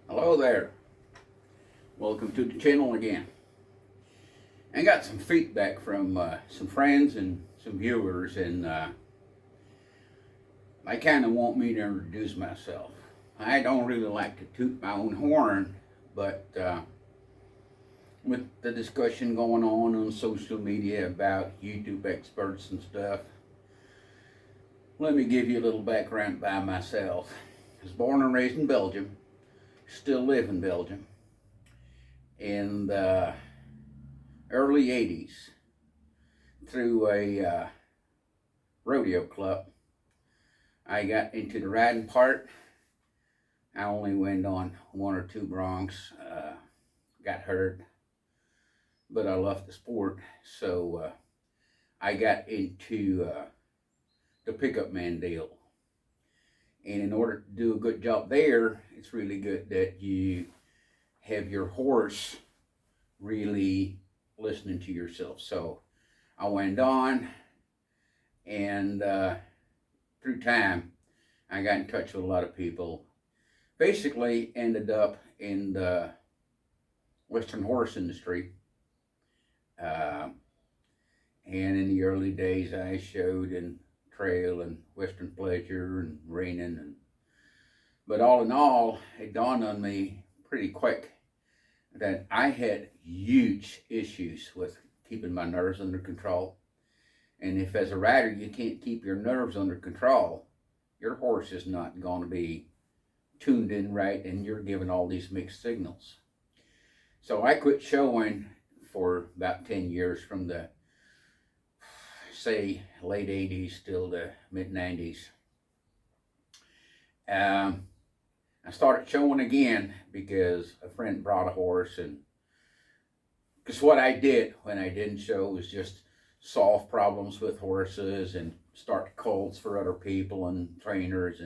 Hello there. Welcome to the channel again. I got some feedback from some friends and some viewers, and they kind of want me to introduce myself. I don't really like to toot my own horn, but with the discussion going on social media about YouTube experts and stuff, let me give you a little background by myself. I was born and raised in Belgium, still live in Belgium. In the early 80s, through a rodeo club, I got into the riding part. I only went on one or two broncs, got hurt, but I loved the sport, so I got into the pickup man deal. And in order to do a good job there, it's really good that you have your horse really listening to yourself. So I went on, and through time, I got in touch with a lot of people. Basically, ended up in the Western horse industry. And in the early days, I showed in trail and Western pleasure and reining. But all in all, it dawned on me pretty quick that I had huge issues with keeping my nerves under control. And if as a rider you can't keep your nerves under control, your horse is not going to be tuned in right, and you're giving all these mixed signals. So I quit showing for about 10 years, from the, say, late 80s till the mid 90s. I started showing again because a friend brought a horse, and because what I did when I didn't show was just solve problems with horses and start colts for other people and trainers.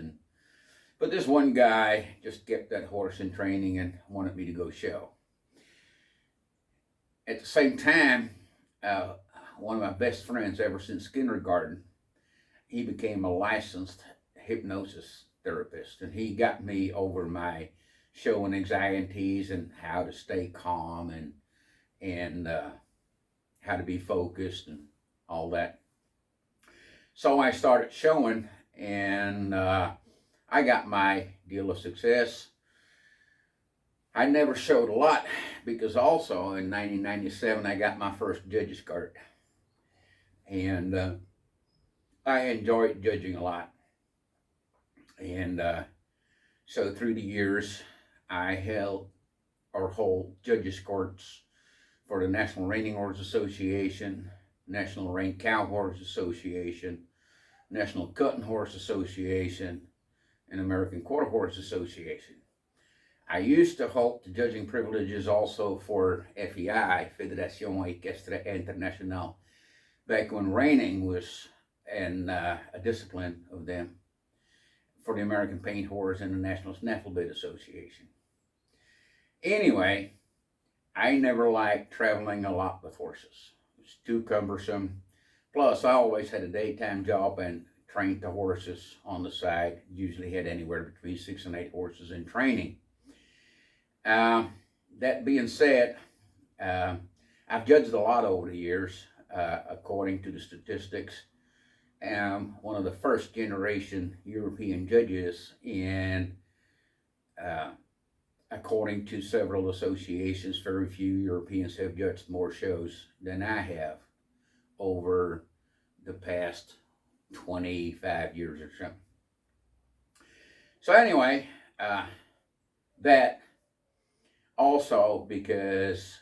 But this one guy just kept that horse in training and wanted me to go show. At the same time, one of my best friends ever since kindergarten, he became a licensed hypnosis therapist, and he got me over my showing anxieties and how to stay calm and how to be focused and all that. So I started showing, and I got my deal of success. I never showed a lot because also in 1997 I got my first judge's card, and I enjoyed judging a lot. And so through the years, I held or hold judges' courts for the National Reining Horse Association, National Rein Cow Horse Association, National Cutting Horse Association, and American Quarter Horse Association. I used to hold the judging privileges also for FEI, Fédération Équestre Internationale, back when reining was a discipline of them, for the American Paint Horse and the National Snaffle Bit Association. Anyway, I never liked traveling a lot with horses. It was too cumbersome. Plus, I always had a daytime job and trained the horses on the side. Usually had anywhere between 6 and 8 horses in training. That being said, I've judged a lot over the years, according to the statistics. I'm one of the first generation European judges, and according to several associations, very few Europeans have judged more shows than I have over the past 25 years or so. So anyway, that also because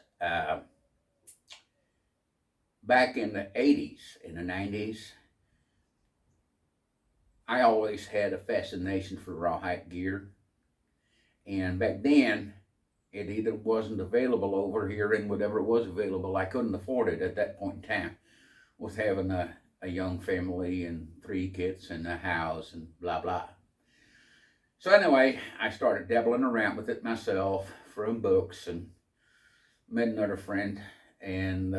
back in the 80s, in the 90s, I always had a fascination for rawhide gear. And back then, it either wasn't available over here, and whatever was available, I couldn't afford it at that point in time, with having a young family and 3 kids and a house and blah, blah. So anyway, I started dabbling around with it myself from books, and met another friend, and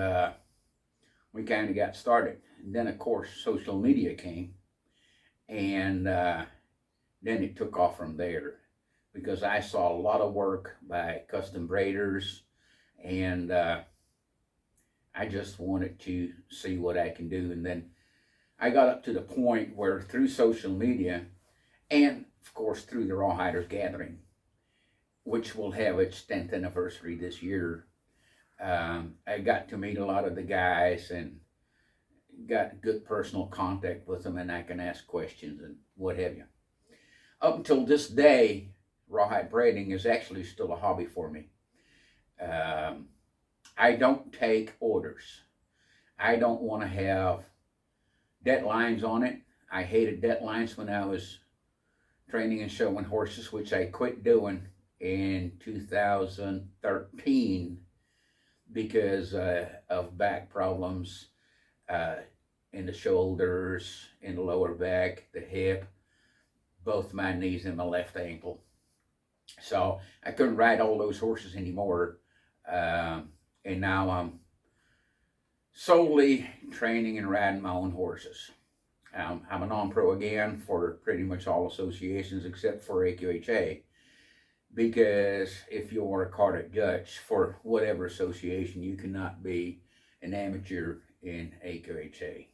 we kind of got started. And then, of course, social media came, and then it took off from there. because I saw a lot of work by custom braiders, and I just wanted to see what I can do. And then I got up to the point where through social media, and of course through the Rawhiders gathering, which will have its 10th anniversary this year, I got to meet a lot of the guys and got good personal contact with them, and I can ask questions and what have you. Up until this day, rawhide braiding is actually still a hobby for me. I don't take orders. I don't want to have deadlines on it. I hated deadlines when I was training and showing horses, which I quit doing in 2013 because of back problems in the shoulders, in the lower back, the hip, both my knees and my left ankle. So I couldn't ride all those horses anymore. And now I'm solely training and riding my own horses. I'm a non-pro again for pretty much all associations except for AQHA, because if you're a cardiac judge for whatever association, you cannot be an amateur in AQHA.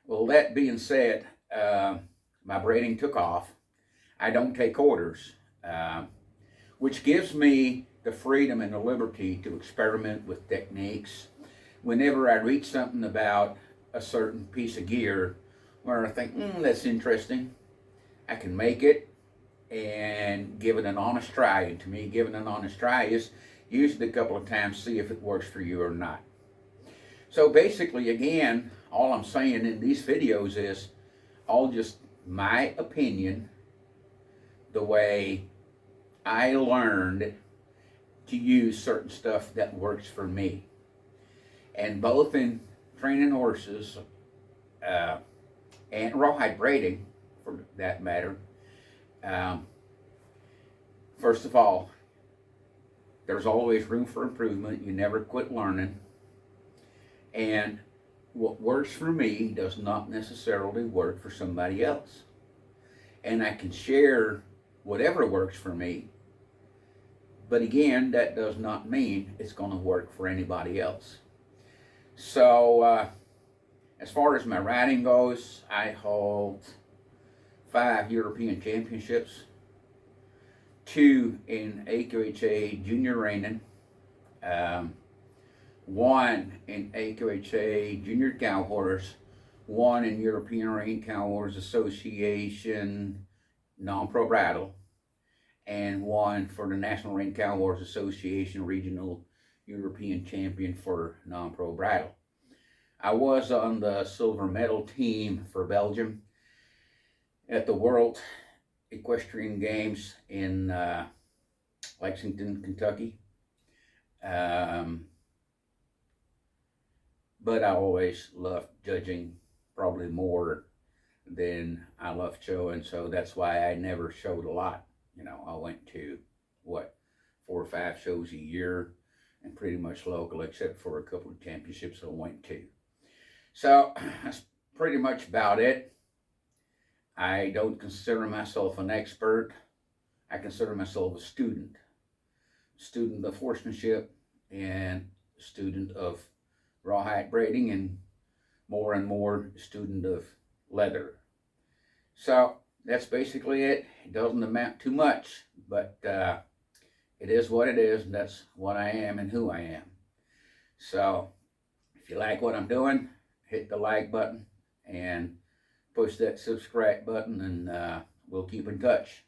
Well, that being said, my braiding took off. I don't take orders, which gives me the freedom and the liberty to experiment with techniques. Whenever I read something about a certain piece of gear where I think, that's interesting, I can make it and give it an honest try. And to me, giving an honest try is use it a couple of times, see if it works for you or not. So basically, again, all I'm saying in these videos is all just my opinion, the way I learned to use certain stuff that works for me. And both in training horses and rawhide braiding, for that matter, first of all, there's always room for improvement. You never quit learning. And what works for me does not necessarily work for somebody else. And I can share whatever works for me, but again, that does not mean it's going to work for anybody else. So as far as my riding goes, I hold 5 European championships, 2 in AQHA junior reining, 1 in AQHA junior cow horse, 1 in European Rein Cow Horse Association non-pro bridle, and 1 for the National Rein Cow Horse Association Regional European Champion for non-pro bridle. I was on the silver medal team for Belgium at the World Equestrian Games in Lexington, Kentucky. But I always loved judging probably more than I loved showing, so that's why I never showed a lot. You know, I went to, 4 or 5 shows a year, and pretty much local, except for a couple of championships I went to. So that's pretty much about it. I don't consider myself an expert. I consider myself a student of horsemanship and student of rawhide braiding, and more student of leather. So that's basically it. It doesn't amount to much, but it is what it is, and that's what I am and who I am. So if you like what I'm doing, hit the like button and push that subscribe button, and we'll keep in touch.